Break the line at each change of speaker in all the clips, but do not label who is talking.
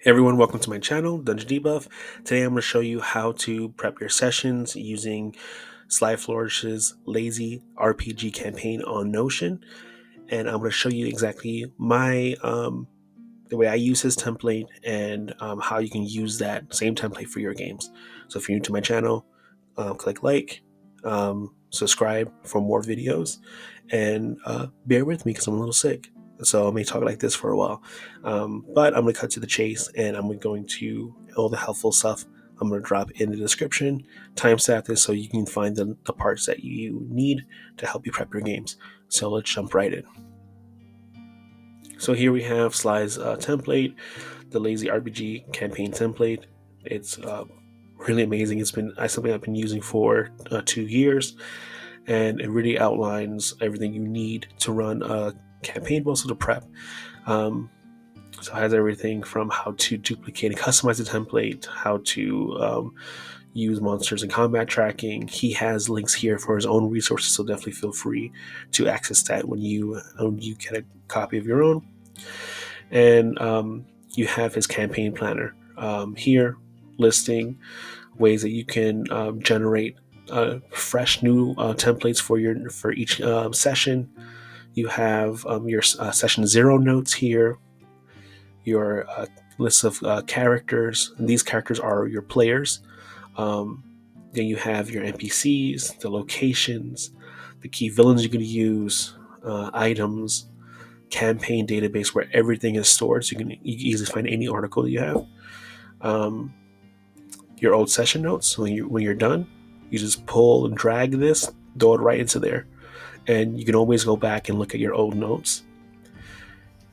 Hey everyone, welcome to my channel, Dungeon Debuff. Today I'm going to show you how to prep your sessions using Sly Flourish's Lazy RPG campaign on Notion. And I'm going to show you exactly the way I use his template and how you can use that same template for your games. So if you're new to my channel, click like, subscribe for more videos, and bear with me because I'm a little sick. So I may talk like this for a while. But I'm going to cut to the chase, and I'm going to, all the helpful stuff I'm going to drop in the description, timestamp this so you can find the parts that you need to help you prep your games. So let's jump right in. So here we have Sly's template, the Lazy RPG campaign template. It's really amazing. It's been something I've been using for 2 years, and it really outlines everything you need to run a campaign, but also to prep. So it has everything from how to duplicate and customize the template, how to use monsters and combat tracking. He has links here for his own resources, so definitely feel free to access that when you get a copy of your own. And you have his campaign planner here, listing ways that you can generate fresh new templates for each session. You have your session 0 notes here, your list of characters. And these characters are your players. Then you have your NPCs, the locations, the key villains you're going to use, items, campaign database where everything is stored, so you can easily find any article that you have. Your old session notes. When you're done, you just pull and drag this, throw it right into there, and you can always go back and look at your old notes.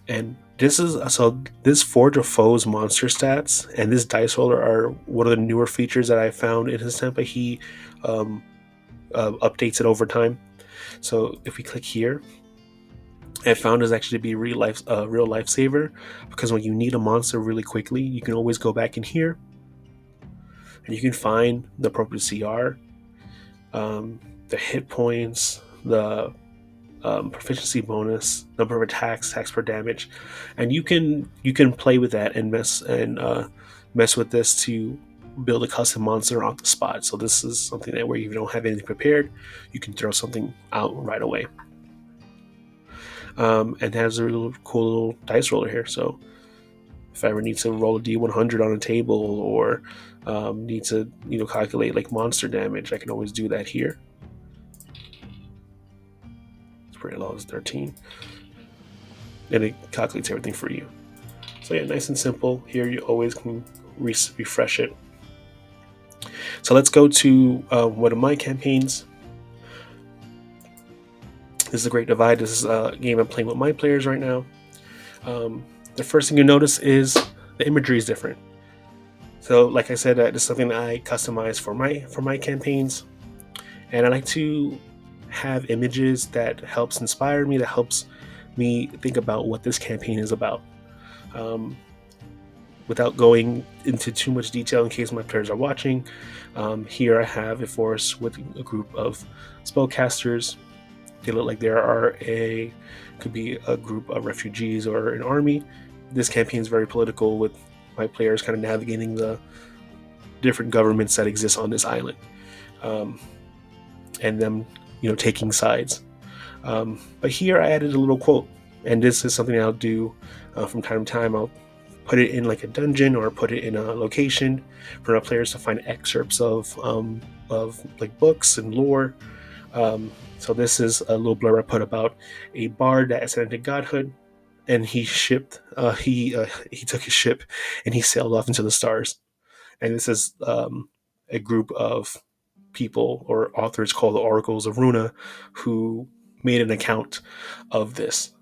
And this Forge of Foes monster stats and this dice roller are one of the newer features that I found in his template. He updates it over time. So if we click here, I found is actually to be real lifesaver, because when you need a monster really quickly, you can always go back in here and you can find the appropriate CR, the hit points, the proficiency bonus, number of attacks, attacks per damage, and you can play with that and mess with this to build a custom monster on the spot. So this is something that where you don't have anything prepared, you can throw something out right away. And has a really cool little dice roller here. So if I ever need to roll a D100 on a table, or need to calculate like monster damage, I can always do that here. It's pretty low, it's 13, and it calculates everything for you. So yeah, nice and simple. Here you always can refresh it. So let's go to one of my campaigns. This is a Great Divide. This is a game I'm playing with my players right now. The first thing you notice is the imagery is different. So like I said, this is something that I customize for my campaigns, and I like to have images that helps inspire me, that helps me think about what this campaign is about. Without going into too much detail in case my players are watching, here I have a forest with a group of spellcasters. They look like could be a group of refugees or an army. This campaign is very political, with my players kind of navigating the different governments that exist on this island, and them taking sides. But here I added a little quote, and this is something I'll do from time to time. I'll put it in like a dungeon or put it in a location for our players to find excerpts of like books and lore. So this is a little blurb I put about a bard that ascended godhood, and he took his ship and he sailed off into the stars. And this is a group of people or authors called the Oracles of Runa, who made an account of this.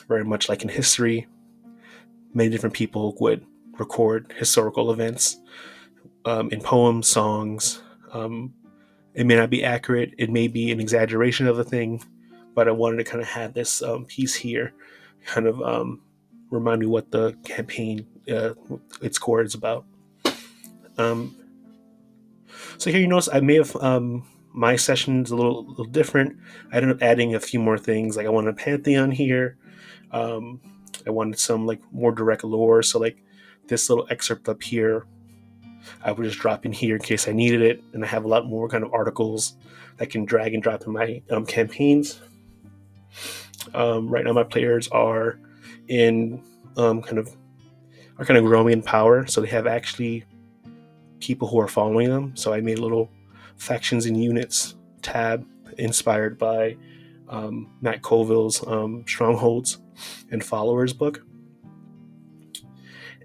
Very much like in history, many different people would record historical events in poems, songs. It may not be accurate, it may be an exaggeration of the thing, but I wanted to kind of have this piece here, kind of remind me what the campaign, its core is about. So here you notice I may have my session's a little different. I ended up adding a few more things. Like I wanted a pantheon here. I wanted some like more direct lore. So like this little excerpt up here, I would just drop in here in case I needed it. And I have a lot more kind of articles that I can drag and drop in my campaigns. Right now, my players are in kind of growing in power, so they have actually people who are following them. So I made little factions and units tab inspired by Matt Colville's Strongholds and Followers book.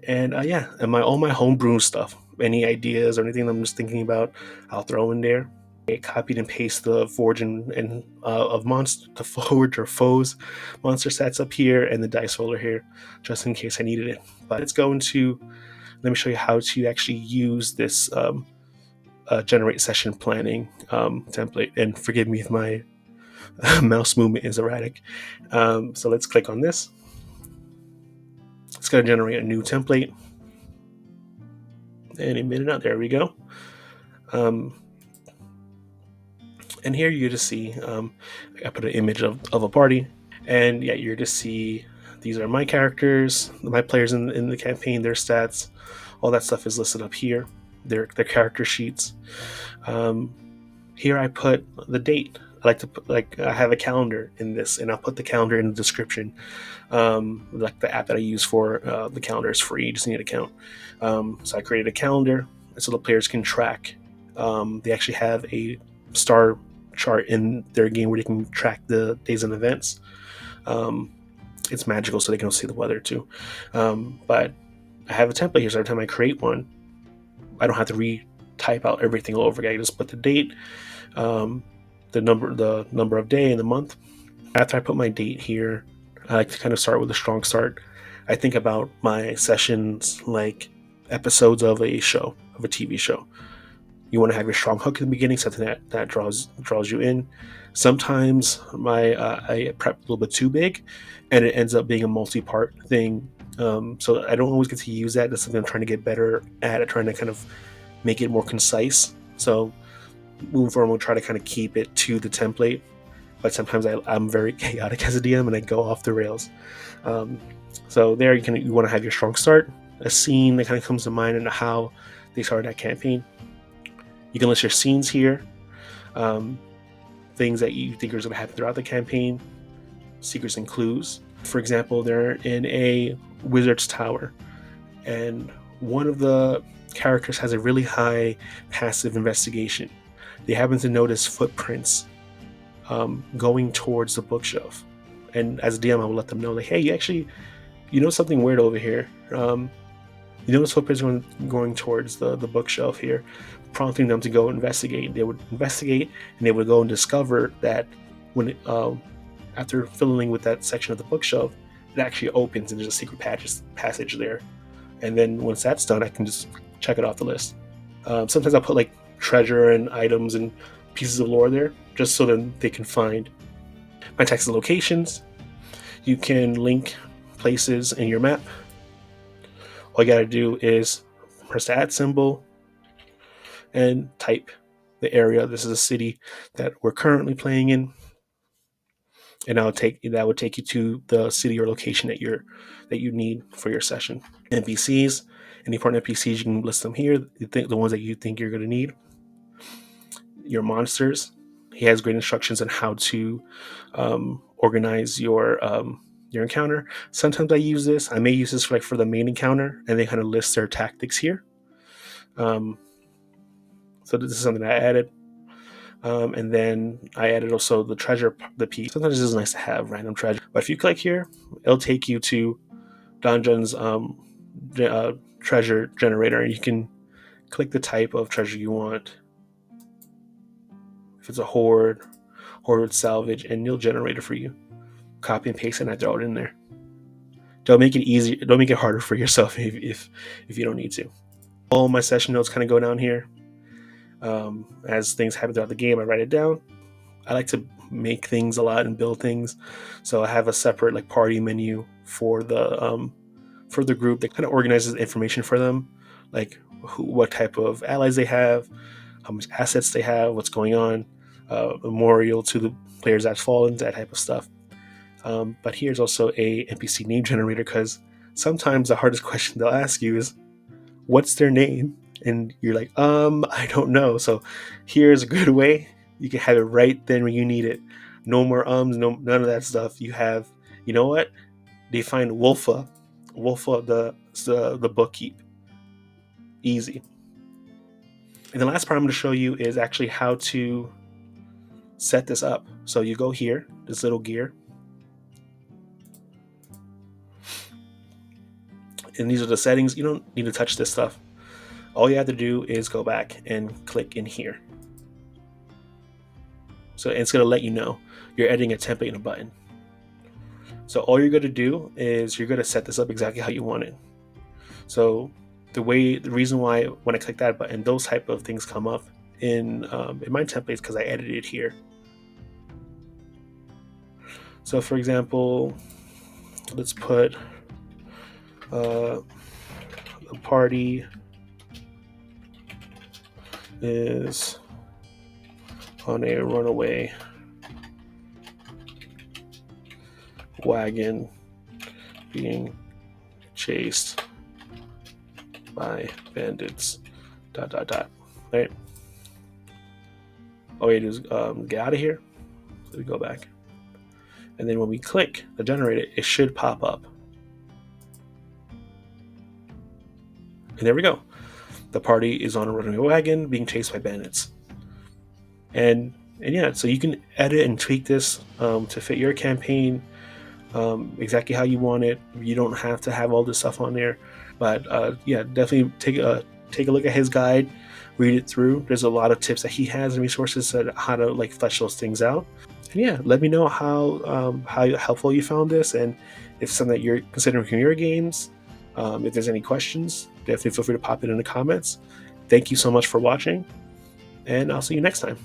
And yeah, and all my homebrew stuff, any ideas or anything I'm just thinking about, I'll throw in there. I copied and paste the Forge and of monster, the Forge or Foes monster stats up here, and the dice roller here, just in case I needed it. But let me show you how to actually use this generate session planning template. And forgive me if my mouse movement is erratic. So let's click on this. It's going to generate a new template. And emit it out. There we go. And here you just see, I put an image of a party. And yeah, you're to see these are my characters, my players in the campaign, their stats. All that stuff is listed up here. Their character sheets. Here I put the date. I like to put, like, I have a calendar in this, and I'll put the calendar in the description. Like the app that I use for the calendar is free. You just need an account. So I created a calendar so the players can track. They actually have a star chart in their game where they can track the days and events. It's magical, so they can see the weather too. But I have a template here, so every time I create one, I don't have to re-type out everything all over again. I just put the date, the number of day and the month. After I put my date here, I like to kind of start with a strong start. I think about my sessions like episodes of a show, of a TV show. You want to have your strong hook in the beginning, something that draws you in. Sometimes I prep a little bit too big, and it ends up being a multi-part thing. So I don't always get to use that. That's something I'm trying to get better at trying to kind of make it more concise. So moving forward, we'll try to kind of keep it to the template. But sometimes I'm very chaotic as a DM, and I go off the rails. So there you want to have your strong start, a scene that kind of comes to mind, and how they started that campaign. You can list your scenes here, things that you think are going to happen throughout the campaign, secrets and clues. For example, they're in a wizard's tower, and one of the characters has a really high passive investigation. They happen to notice footprints going towards the bookshelf, and as a DM, I will let them know, like, hey, you know something weird over here. You notice footprints going towards the bookshelf here, prompting them to go investigate. They would investigate, and they would go and discover that when after filling with that section of the bookshelf, it actually opens and there's a secret passage there. And then once that's done, I can just check it off the list. Sometimes I'll put like treasure and items and pieces of lore there, just so that they can find my text and locations. You can link places in your map. All you gotta do is press the @ symbol and type the area. This is a city that we're currently playing in, and that would take you to the city or location that you need for your session. NPCs, any important NPCs, you can list them here. The ones that you think you're going to need. Your monsters. He has great instructions on how to organize your encounter. Sometimes I use this. I may use this for the main encounter, and they kind of list their tactics here. So this is something I added. And then I added also the treasure, the piece. Sometimes it's nice to have random treasure. But if you click here, it'll take you to Dungeon's treasure generator, and you can click the type of treasure you want. If it's a horde salvage, and it'll generate it for you. Copy and paste it, and I throw it in there. Don't make it easy. Don't make it harder for yourself if you don't need to. All my session notes kind of go down here. As things happen throughout the game, I write it down. I like to make things a lot and build things, so I have a separate party menu for the group that kind of organizes information for them, like what type of allies they have, how much assets they have, what's going on, memorial to the players that fallen, that type of stuff. But here's also a NPC name generator, because sometimes the hardest question they'll ask you is, what's their name? And you're like, I don't know. So here's a good way. You can have it right then when you need it. No more none of that stuff. You have, you know what? Define Wolfa the bookkeep. Easy. And the last part I'm going to show you is actually how to set this up. So you go here, this little gear, and these are the settings. You don't need to touch this stuff. All you have to do is go back and click in here. So it's going to let you know you're editing a template in a button. So all you're going to do is you're going to set this up exactly how you want it. So the reason why when I click that button, those type of things come up in my templates, because I edited it here. So for example, let's put the party is on a runaway wagon being chased by bandits. ... Right? All we do is get out of here. So we go back. And then when we click the generator, it should pop up. And there we go. The party is on a runaway wagon being chased by bandits. And yeah, so you can edit and tweak this to fit your campaign exactly how you want it. You don't have to have all this stuff on there. But yeah, definitely take a look at his guide, read it through. There's a lot of tips that he has and resources on how to like flesh those things out. And yeah, let me know how helpful you found this, and if something that you're considering for your games. If there's any questions, definitely feel free to pop it in the comments. Thank you so much for watching, and I'll see you next time.